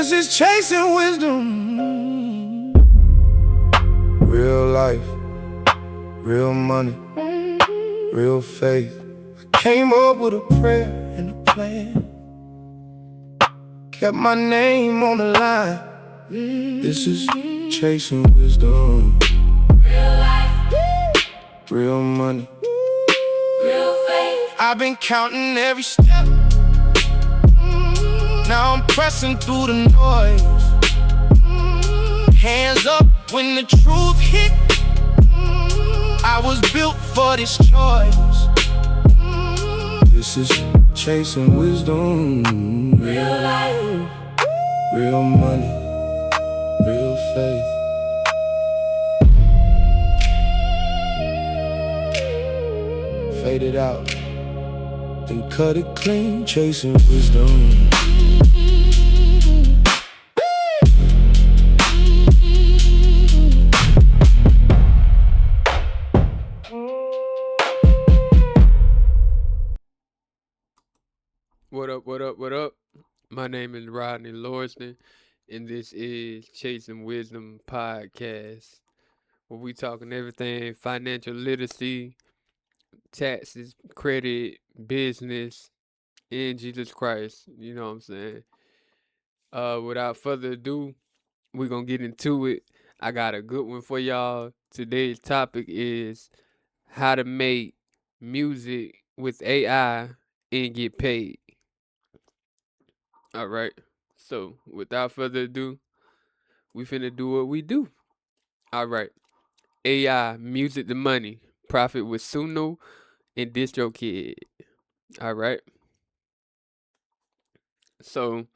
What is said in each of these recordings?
This is chasing wisdom. Real life, real money, real faith. I came up with a prayer and a plan. Kept my name on the line. This is chasing wisdom. Real life, Real money. real faith. I've been counting every step. Now I'm pressing through the noise. Hands up when the truth hit. I was built for this choice. This is chasing wisdom. Real life, Real money, real faith. Fade it out, then cut it clean, chasing wisdom. What up, what up, what up? My name is Rodney Lawson, and this is Chasing Wisdom Podcast, where we talking everything financial literacy, taxes, credit, business, and Jesus Christ. You know what I'm saying? Without further ado, we're gonna get into it. I got a good one for y'all. Today's topic is how to make music with AI and get paid. All right. So, without further ado, we finna do what we do. All right. AI, music to money, profit with Suno and DistroKid. All right. So,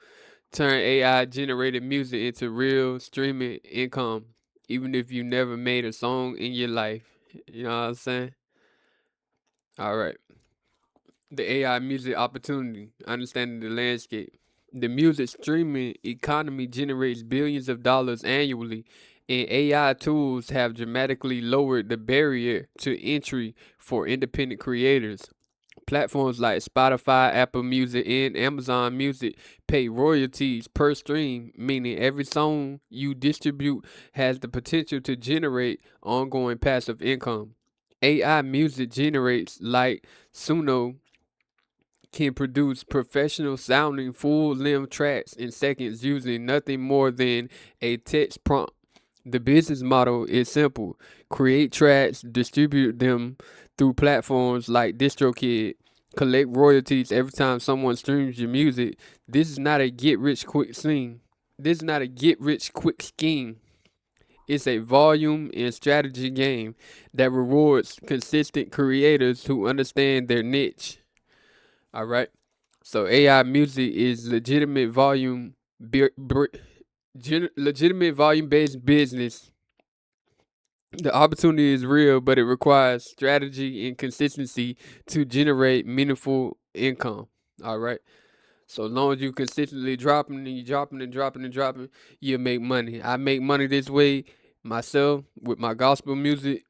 turn AI generated music into real streaming income, even if you never made a song in your life. You know what I'm saying? All right. The AI music opportunity, understanding the landscape. The music streaming economy generates billions of dollars annually, and AI tools have dramatically lowered the barrier to entry for independent creators. Platforms like Spotify, Apple Music, and Amazon Music pay royalties per stream, meaning every song you distribute has the potential to generate ongoing passive income. AI music generates like Suno can produce professional sounding full length tracks in seconds using nothing more than a text prompt. The business model is simple: create tracks, distribute them through platforms like DistroKid, collect royalties every time someone streams your music. This is not a get rich quick scheme. This is not a get rich quick scheme. It's a volume and strategy game that rewards consistent creators who understand their niche. All right. So AI music is legitimate volume based business. The opportunity is real, but it requires strategy and consistency to generate meaningful income. All right. So long as you consistently dropping and you dropping and dropping and dropping, you'll make money. I make money this way myself with my gospel music.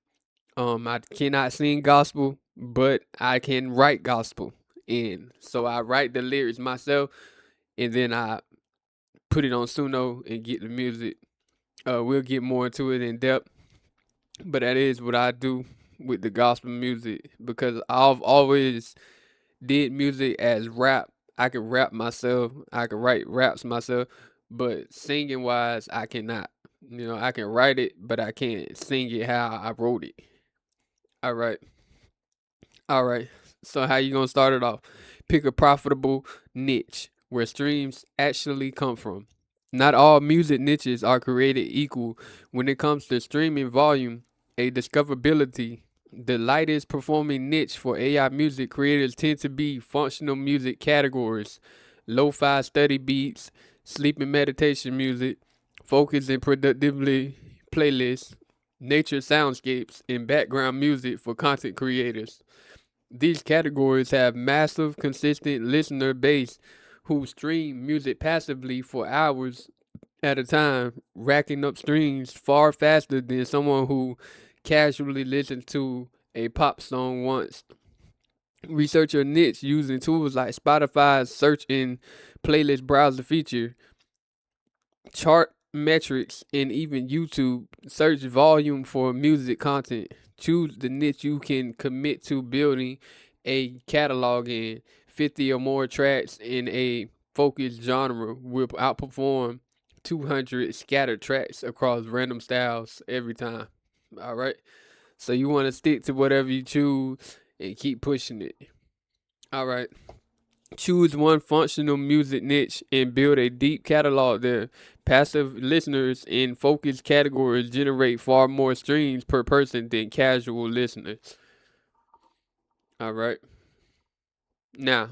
I cannot sing gospel, but I can write gospel. And so I write the lyrics myself, and then I put it on Suno and get the music. We'll get more into it in depth, but that is what I do with the gospel music because I've always did music as rap. I can rap myself. I can write raps myself, but singing wise, I cannot. You know, I can write it, but I can't sing it how I wrote it. All right. All right. So how you gonna start it off? Pick a profitable niche where streams actually come from. Not all music niches are created equal when it comes to streaming volume, a discoverability. The lightest performing niche for AI music creators tend to be functional music categories, lo-fi study beats, sleep and meditation music, focus and productivity playlists, nature soundscapes, and background music for content creators. These categories have massive, consistent listener base who stream music passively for hours at a time, racking up streams far faster than someone who casually listens to a pop song once. Research your niche using tools like Spotify's search and playlist browser feature. chart metrics, and even YouTube. Search volume for music content. Choose the niche you can commit to building a catalog in. 50 or more tracks in a focused genre will outperform 200 scattered tracks across random styles every time. All right. So you want to stick to whatever you choose and keep pushing it. All right. Choose one functional music niche and build a deep catalog there. Passive listeners in focused categories generate far more streams per person than casual listeners. All right. Now,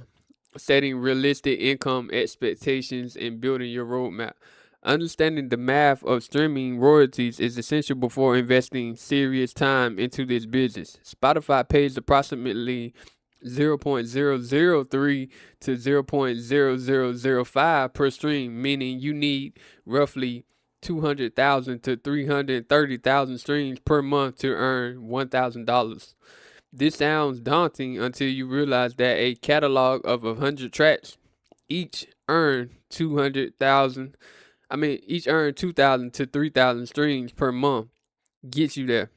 setting realistic income expectations and building your roadmap. Understanding the math of streaming royalties is essential before investing serious time into this business. Spotify pays approximately 0.003 to 0.0005 per stream, meaning you need roughly 200,000 to 330,000 streams per month to earn $1,000. This sounds daunting until you realize that a catalog of 100 tracks each earn 200,000 each earn 2,000 to 3,000 streams per month gets you there.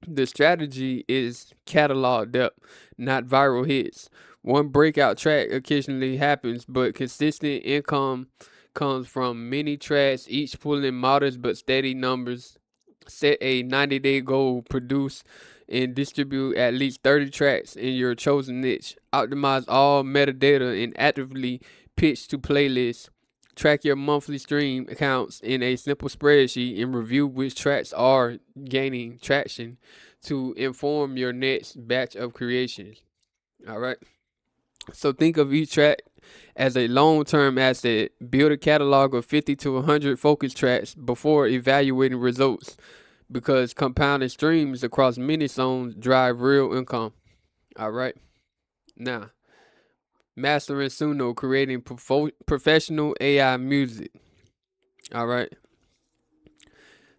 The strategy is catalog depth, not viral hits. One breakout track occasionally happens, but consistent income comes from many tracks, each pulling modest but steady numbers. Set a 90-day goal, produce and distribute at least 30 tracks in your chosen niche. Optimize all metadata and actively pitch to playlists. Track your monthly stream accounts in a simple spreadsheet and review which tracks are gaining traction to inform your next batch of creations. All right. So think of each track as a long-term asset. Build a catalog of 50 to 100 focus tracks before evaluating results, because compounded streams across many zones drive real income. All right. Now, mastering Suno, creating professional AI music. All right.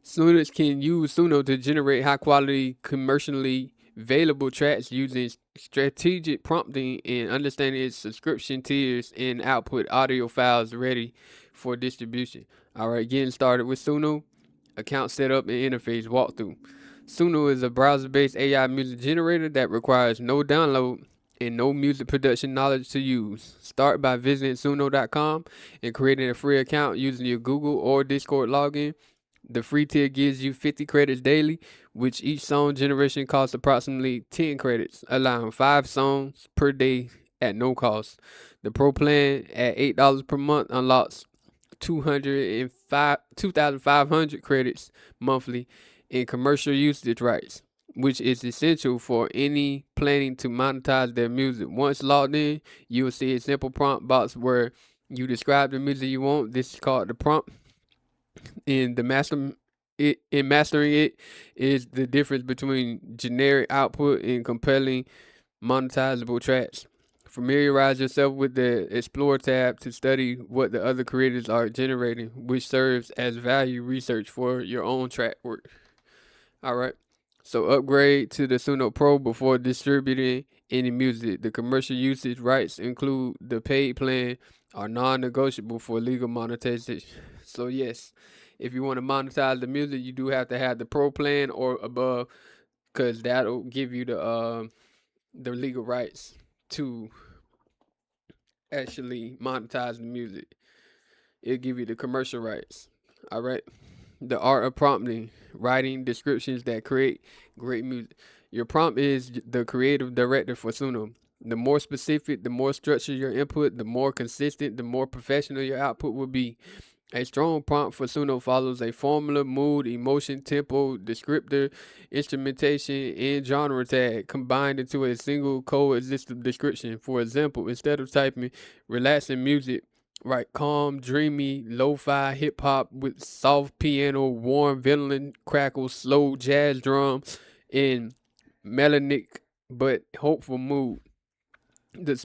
Students can use Suno to generate high quality, commercially available tracks using strategic prompting and understanding its subscription tiers and output audio files ready for distribution. All right, getting started with Suno. Account setup and interface walkthrough. Suno is a browser-based AI music generator that requires no download and no music production knowledge to use. Start by visiting Suno.com and creating a free account using your Google or Discord login. The free tier gives you 50 credits daily, which each song generation costs approximately 10 credits, allowing 5 songs per day at no cost. The Pro plan at $8 per month unlocks 2,500 credits monthly in commercial usage rights, which is essential for any planning to monetize their music. Once logged in, you will see a simple prompt box where you describe the music you want. This is called the prompt. In mastering it is the difference between generic output and compelling monetizable tracks. Familiarize yourself with the Explore tab to study what the other creators are generating, which serves as value research for your own track work. All right. So upgrade to the Suno Pro before distributing any music. The commercial usage rights include the paid plan are non-negotiable for legal monetization. So yes, if you want to monetize the music, you do have to have the Pro plan or above, because that'll give you the legal rights to actually monetize the music. It'll give you the commercial rights. All right. The art of prompting, writing descriptions that create great music. Your prompt is the creative director for Suno. The more specific, the more structured your input, the more consistent, the more professional your output will be. A strong prompt for Suno follows a formula, mood, emotion, tempo, descriptor, instrumentation, and genre tag combined into a single coexistent description. For example, instead of typing relaxing music, write calm, dreamy, lo-fi hip hop with soft piano, warm violin crackles, slow jazz drums, and melodic but hopeful mood. The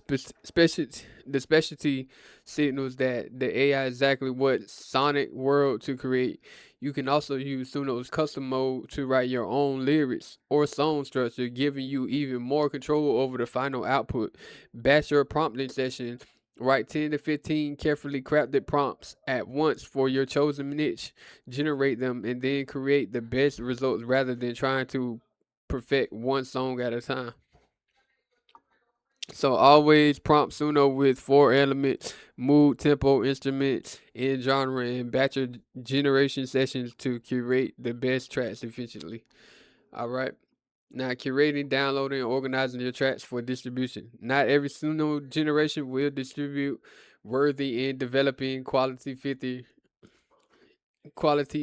specialty signals that the AI exactly what sonic world to create. You can also use Suno's custom mode to write your own lyrics or song structure, giving you even more control over the final output. Batch your prompting session Write 10 to 15 carefully crafted prompts at once for your chosen niche. Generate them and then create the best results rather than trying to perfect one song at a time. So always prompt Suno with 4 elements: mood, tempo, instruments, and genre, and batch your generation sessions to curate the best tracks efficiently. All right. Now, curating, downloading, and organizing your tracks for distribution. Not every Suno generation will distribute worthy, and developing quality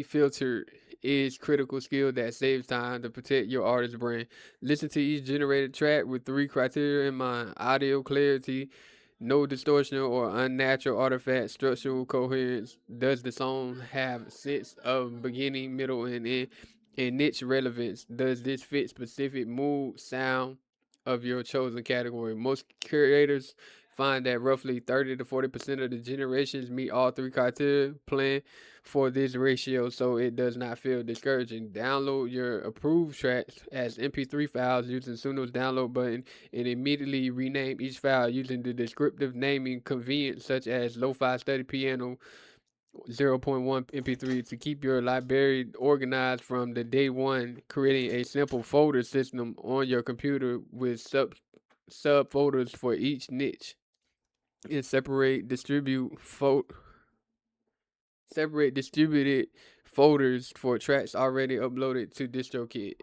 filter is critical skill that saves time to protect your artist brand. Listen to each generated track with 3 criteria in mind: audio clarity, no distortion or unnatural artifacts, structural coherence. Does the song have sense of beginning, middle, and end? And niche relevance. Does this fit specific mood, sound of your chosen category? Most curators find that roughly 30 to 40% of the generations meet all 3 criteria. Plan for this ratio so it does not feel discouraging. Download your approved tracks as MP3 files using Suno's download button and immediately rename each file using the descriptive naming convenience such as Lo-Fi Study Piano 0.1 MP3 to keep your library organized from the day one, creating a simple folder system on your computer with subfolders for each niche. And separate distributed folders for tracks already uploaded to DistroKid.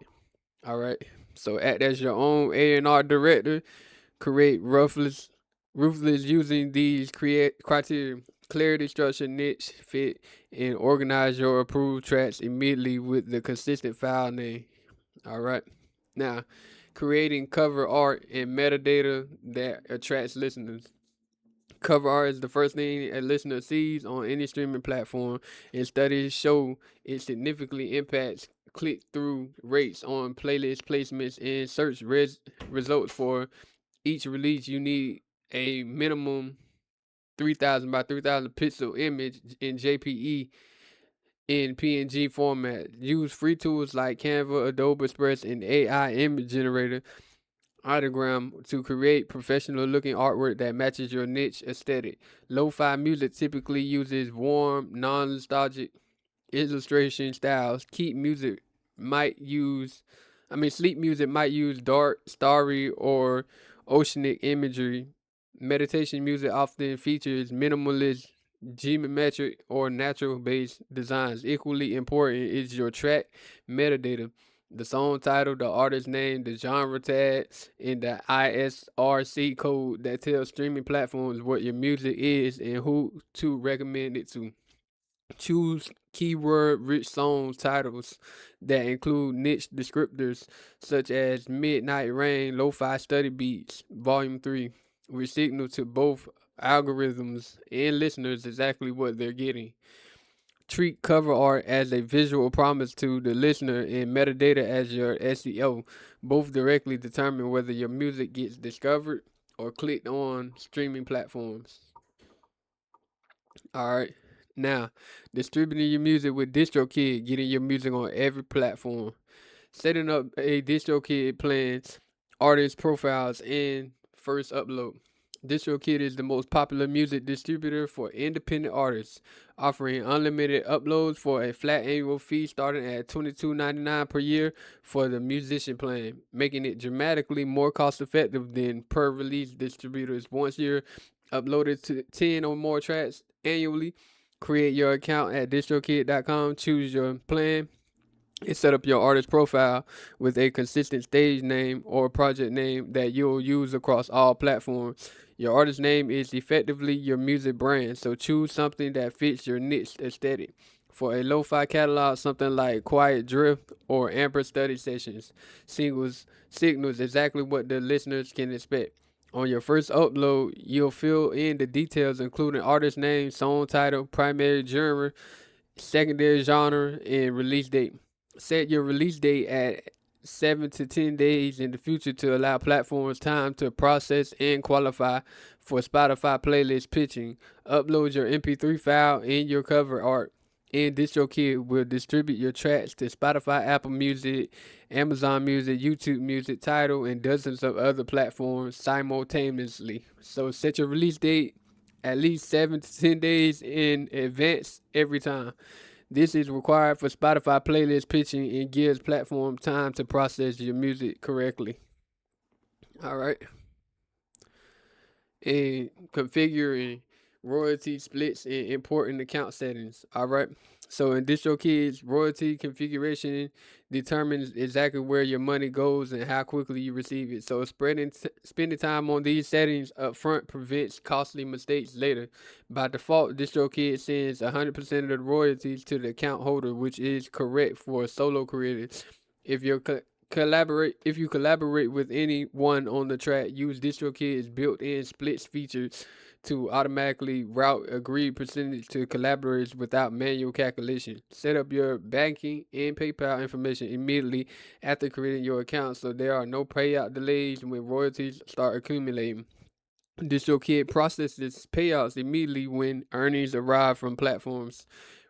All right. So act as your own A&R director. Create ruthless using these criteria: clarity, structure, niche, fit, and organize your approved tracks immediately with the consistent file name. All right. Now, creating cover art and metadata that attracts listeners. Cover art is the first thing a listener sees on any streaming platform, and studies show it significantly impacts click-through rates on playlist placements and search results. For each release, you need a minimum 3000 by 3000 pixel image in JPE in PNG format. Use free tools like Canva, Adobe Express, and AI image generator Autogram to create professional looking artwork that matches your niche aesthetic. Lo-fi music typically uses warm, non-nostalgic illustration styles. Sleep music might use dark, starry, or oceanic imagery. Meditation music often features minimalist, geometric, or natural-based designs. Equally important is your track metadata: the song title, the artist name, the genre tag, and the ISRC code that tells streaming platforms what your music is and who to recommend it to. Choose keyword rich song titles that include niche descriptors such as Midnight Rain, Lo-Fi Study Beats, Volume 3, which signal to both algorithms and listeners exactly what they're getting. Treat cover art as a visual promise to the listener and metadata as your SEO. Both directly determine whether your music gets discovered or clicked on streaming platforms. All right. Now, distributing your music with DistroKid, getting your music on every platform. Setting up a DistroKid plans, artist profiles, and first upload. DistroKid is the most popular music distributor for independent artists, offering unlimited uploads for a flat annual fee starting at $22.99 per year for the musician plan, making it dramatically more cost effective than per release distributors. Once you're uploaded to 10 or more tracks annually, create your account at distrokid.com, choose your plan, and set up your artist profile with a consistent stage name or project name that you'll use across all platforms. Your artist name is effectively your music brand, so choose something that fits your niche aesthetic. For a lo-fi catalog, something like Quiet Drift or Amber Study Sessions signals exactly what the listeners can expect. On your first upload, you'll fill in the details, including artist name, song title, primary genre, secondary genre, and release date. Set your release date at 7 to 10 days in the future to allow platforms time to process and qualify for Spotify playlist pitching. Upload your MP3 file and your cover art, and DistroKid will distribute your tracks to Spotify, Apple Music, Amazon Music, YouTube Music, Tidal, and dozens of other platforms simultaneously. So set your release date at least 7 to 10 days in advance every time. This is required for Spotify playlist pitching and gives platform time to process your music correctly. All right. And configuring royalty splits and important account settings. All right. So in DistroKid's royalty configuration determines exactly where your money goes and how quickly you receive it. So spending time on these settings up front prevents costly mistakes later. By default, DistroKid sends 100% of the royalties to the account holder, which is correct for solo creators. If you're if you collaborate with anyone on the track, use DistroKid's built-in splits features to automatically route agreed percentage to collaborators without manual calculation. Set up your banking and PayPal information immediately after creating your account so there are no payout delays when royalties start accumulating. DistroKid processes payouts immediately when earnings arrive from platforms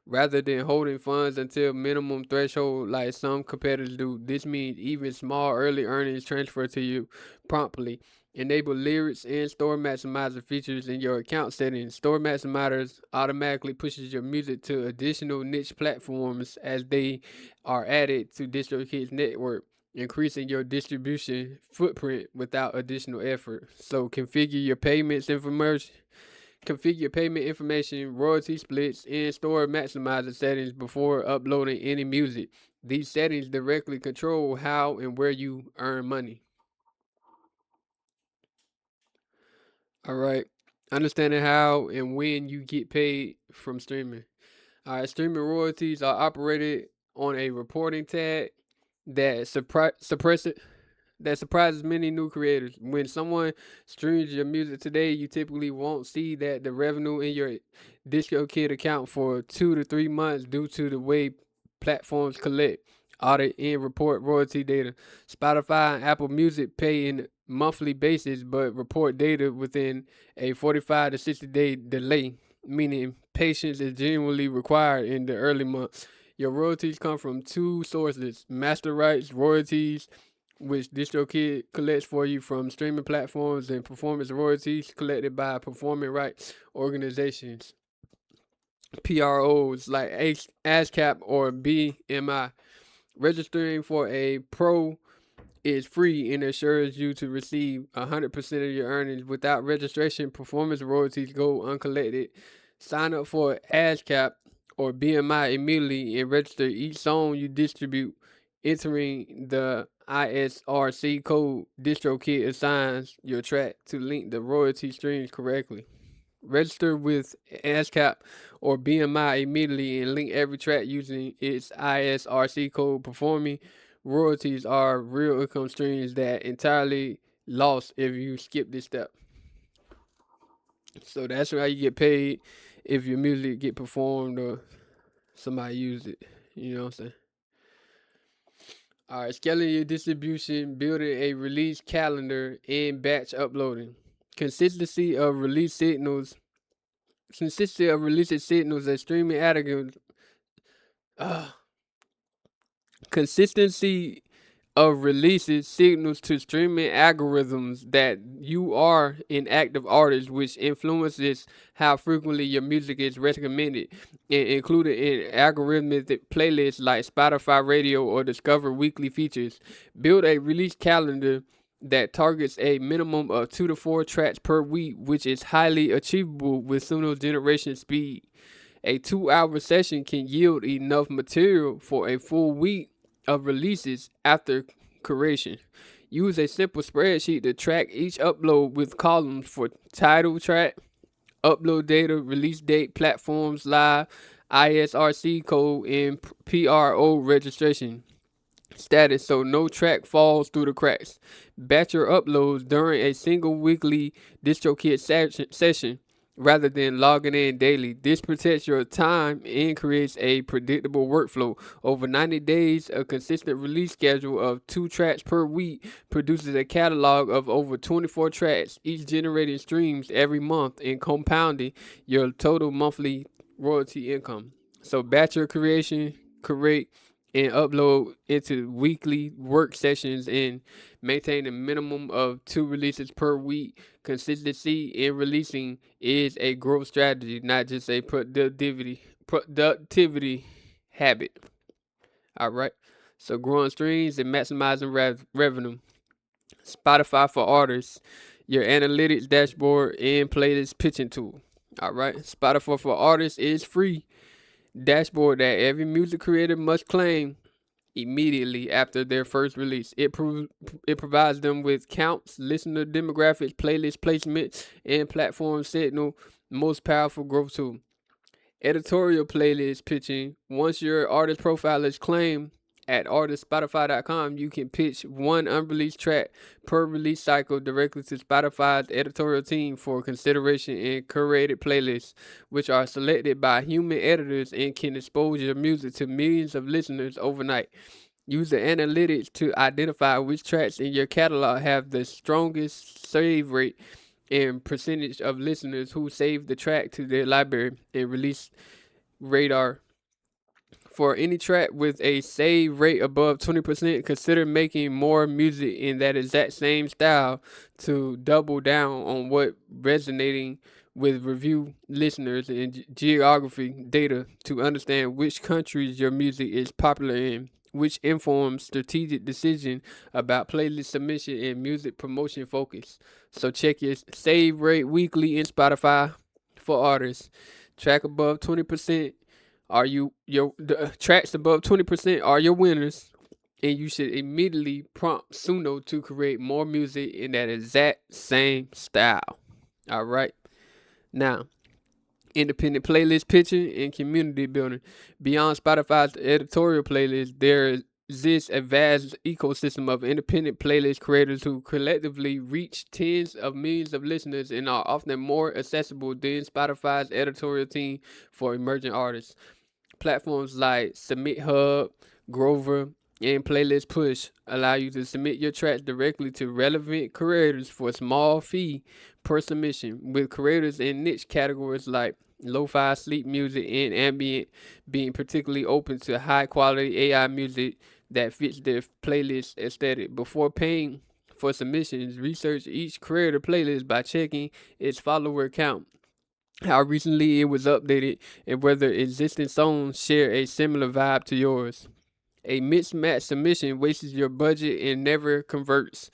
rather than holding funds until minimum threshold like some competitors do. This means even small early earnings transfer to you promptly. Enable lyrics and store maximizer features in your account settings. Store maximizers automatically pushes your music to additional niche platforms as they are added to DistroKid's network, increasing your distribution footprint without additional effort. So configure your payment information, royalty splits, and store maximizer settings before uploading any music. These settings directly control how and where you earn money. All right. Understanding how and when you get paid from streaming. All right. Streaming royalties are operated on a reporting tag that surprises many new creators. When someone streams your music today, you typically won't see that the revenue in your DistroKid account for 2 to 3 months due to the way platforms collect, audit, and report royalty data. Spotify and Apple Music pay in monthly basis but report data within a 45 to 60-day delay, meaning patience is genuinely required in the early months. Your royalties come from two sources: master rights royalties, which DistroKid collects for you from streaming platforms, and performance royalties collected by performing rights organizations, PROs like ASCAP or BMI. Registering for a pro is free and assures you to receive 100% of your earnings. Without registration, performance royalties go uncollected. Sign up for ASCAP or BMI immediately and register each song you distribute, entering the ISRC code DistroKid assigns your track to link the royalty streams correctly. Register with ASCAP or BMI immediately and link every track using its ISRC code. Performing royalties are real income streams that entirely lost if you skip this step. So that's how you get paid if your music get performed or somebody use it. You know what I'm saying? All right, scaling your distribution, building a release calendar, and batch uploading. Consistency of release signals. Consistency of releasing signals that streaming algorithms. Uh, Consistency of releases signals to streaming algorithms that you are an active artist, which influences how frequently your music is recommended and included in algorithmic playlists like Spotify Radio or Discover weekly features. Build a release calendar that targets a minimum of 2 to 4 tracks per week, which is highly achievable with Suno's generation speed. A 2 hour session can yield enough material for a full week of releases after creation. Use a simple spreadsheet to track each upload with columns for title track, upload data, release date, platforms, live, ISRC code, and PRO registration status so no track falls through the cracks. Batch your uploads during a single weekly DistroKid session rather than logging in daily. This protects your time and creates a predictable workflow. Over 90 days, a consistent release schedule of 2 tracks per week produces a catalog of over 24 tracks, each generating streams every month and compounding your total monthly royalty income. So batch your creation, create and upload into weekly work sessions and maintain a minimum of 2 releases per week. Consistency in releasing is a growth strategy, not just a productivity habit. All right. So growing streams and maximizing revenue. Spotify for artists, your analytics dashboard and playlist pitching tool. All right. Spotify for artists is free dashboard that every music creator must claim immediately after their first release. It provides them with counts, listener demographics, playlist placement, and platform signal. Most powerful growth tool. Editorial playlist pitching. Once your artist profile is claimed at artistspotify.com, you can pitch one unreleased track per release cycle directly to Spotify's editorial team for consideration in curated playlists, which are selected by human editors and can expose your music to millions of listeners overnight. Use the analytics to identify which tracks in your catalog have the strongest save rate and percentage of listeners who save the track to their library and release radar. For any track with a save rate above 20%, consider making more music in that exact same style to double down on what resonating with review listeners and geography data to understand which countries your music is popular in, which informs strategic decision about playlist submission and music promotion focus. So check your save rate weekly in Spotify for artists. Track above 20% are the tracks above 20% are your winners, and you should immediately prompt Suno to create more music in that exact same style. All right. Now, independent playlist pitching and community building. Beyond Spotify's editorial playlist, there exists a vast ecosystem of independent playlist creators who collectively reach tens of millions of listeners and are often more accessible than Spotify's editorial team for emerging artists. Platforms like Submit Hub, Grover, and Playlist Push allow you to submit your tracks directly to relevant creators for a small fee per submission, with creators in niche categories like lo-fi, sleep music, and ambient being particularly open to high-quality AI music that fits their playlist aesthetic. Before paying for submissions, research each creator playlist by checking its follower count, how recently it was updated, and whether existing songs share a similar vibe to yours. A mismatched submission wastes your budget and never converts.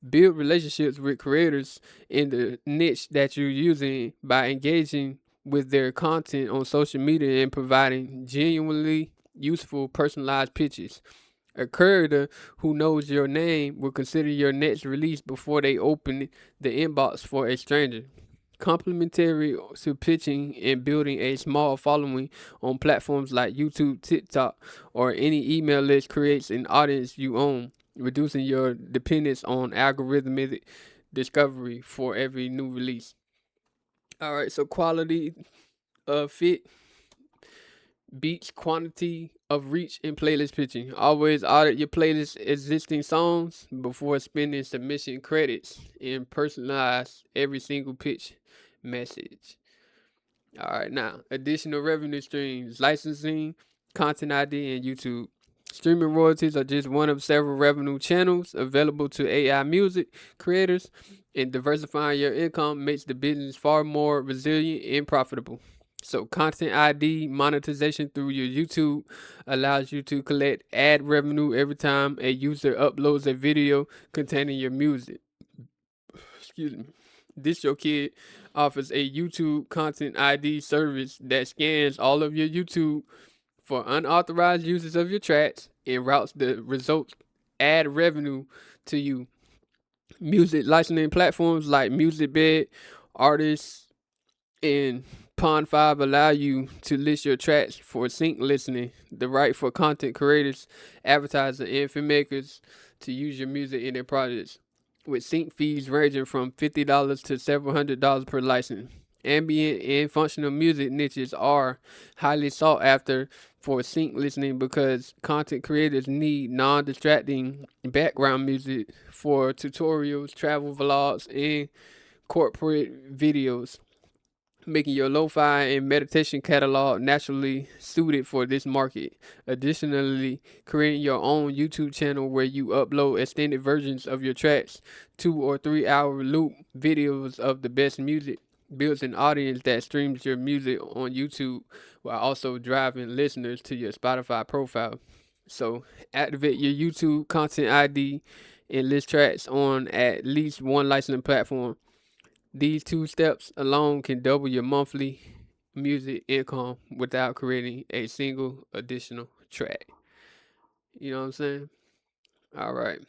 Build relationships with creators in the niche that you're using by engaging with their content on social media and providing genuinely useful personalized pitches. A creator who knows your name will consider your next release before they open the inbox for a stranger. Complementary to pitching and building a small following on platforms like YouTube, TikTok, or any email list creates an audience you own, reducing your dependence on algorithmic discovery for every new release. All right, so quality of fit beats quantity of reach in playlist pitching. Always audit your playlist existing songs before spending submission credits and personalize every single pitch message. All right, now additional revenue streams: licensing, content ID, and YouTube. Streaming royalties are just one of several revenue channels available to AI music creators, and diversifying your income makes the business far more resilient and profitable. So, content ID monetization through your YouTube allows you to collect ad revenue every time a user uploads a video containing your music. Excuse me. DistroKid offers a YouTube content ID service that scans all of your YouTube for unauthorized users of your tracks and routes the results ad revenue to you. Music licensing platforms like MusicBed, artists, and Pond5 allow you to list your tracks for sync listening, the right for content creators, advertisers, and filmmakers to use your music in their projects, with sync fees ranging from $50 to several $100 per license. Ambient and functional music niches are highly sought after for sync listening because content creators need non-distracting background music for tutorials, travel vlogs, and corporate videos. making your lo-fi and meditation catalog naturally suited for this market. Additionally, creating your own YouTube channel where you upload extended versions of your tracks, 2 or 3 hour loop videos of the best music, builds an audience that streams your music on YouTube while also driving listeners to your Spotify profile. So activate your YouTube content ID and list tracks on at least one licensing platform. These 2 steps alone can double your monthly music income without creating a single additional track. You know what I'm saying? All right.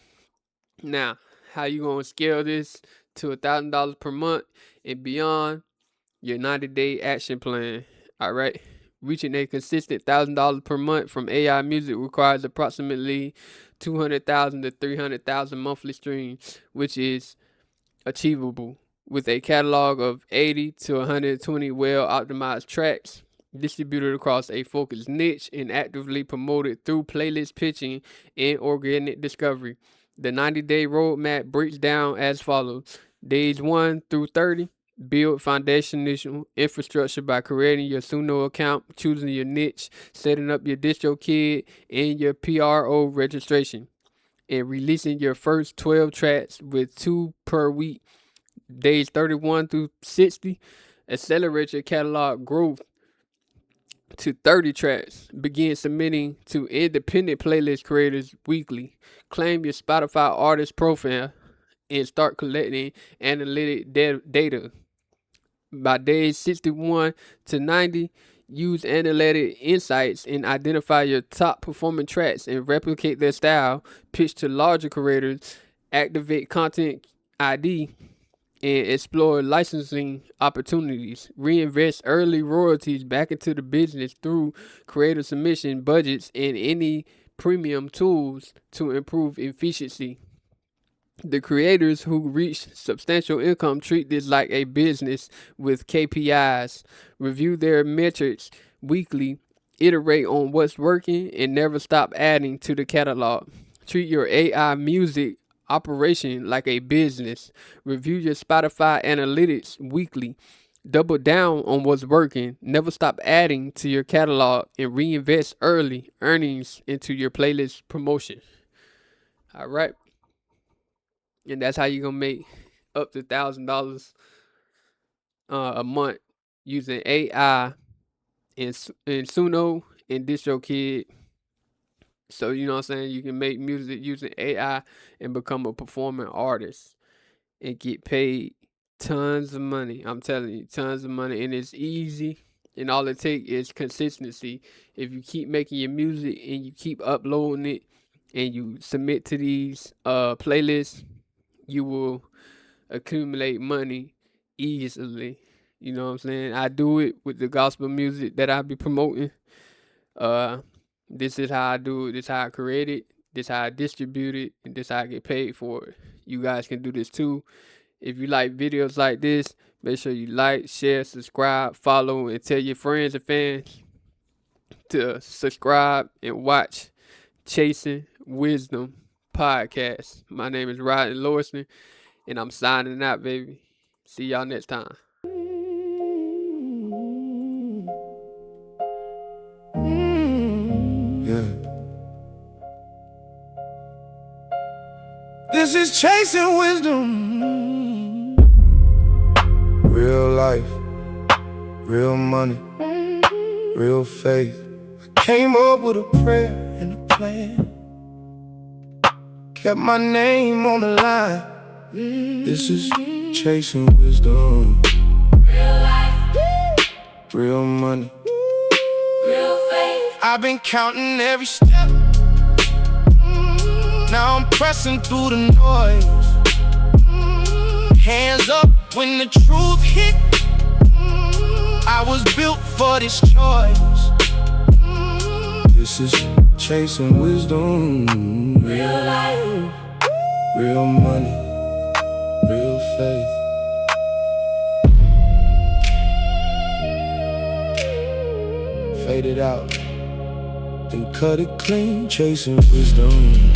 Now, how you gonna scale this to $1,000 per month and beyond? Your 90-day action plan. All right. Reaching a consistent $1,000 per month from AI music requires approximately 200,000 to 300,000 monthly streams, which is achievable with a catalog of 80 to 120 well-optimized tracks distributed across a focused niche and actively promoted through playlist pitching and organic discovery. The 90-day roadmap breaks down as follows. Days 1 through 30, build foundational infrastructure by creating your Suno account, choosing your niche, setting up your DistroKid, and your PRO registration, and releasing your first 12 tracks with 2 per week. Days 31 through 60, accelerate your catalog growth to 30 tracks. Begin submitting to independent playlist creators weekly. Claim your Spotify artist profile and start collecting analytic data. By days 61 to 90, use analytic insights and identify your top performing tracks and replicate their style. Pitch to larger creators. Activate content ID and explore licensing opportunities. Reinvest early royalties back into the business through creator submission budgets and any premium tools to improve efficiency. The creators who reach substantial income treat this like a business with KPIs. Review their metrics weekly, iterate on what's working, and never stop adding to the catalog. Treat your AI music operation like a business. Review your Spotify analytics weekly. Double down on what's working. Never stop adding to your catalog and reinvest early earnings into your playlist promotion. All right. And that's how you're going to make up to $1,000 a month using AI and Suno and DistroKid. So, you know what I'm saying? You can make music using AI and become a performing artist and get paid tons of money. I'm telling you, tons of money. And it's easy. And all it takes is consistency. If you keep making your music and you keep uploading it and you submit to these playlists, you will accumulate money easily. You know what I'm saying? I do it with the gospel music that I be promoting. This is how I do it. This is how I create it. This is how I distribute it. And this is how I get paid for it. You guys can do this too. If you like videos like this, make sure you like, share, subscribe, follow, and tell your friends and fans to subscribe and watch Chasing Wisdom podcast. My name is Rodney Lorson, and I'm signing out, baby. See y'all next time. This is Chasing Wisdom. Real life, real money, real faith. I came up with a prayer and a plan. Kept my name on the line. This is Chasing Wisdom. Real life, Real money. real faith. I've been counting every step. Now I'm pressing through the noise. Hands up when the truth hit. I was built for this choice. This is Chasing Wisdom. Real life, Real money, real faith. Fade it out, then cut it clean. Chasing Wisdom.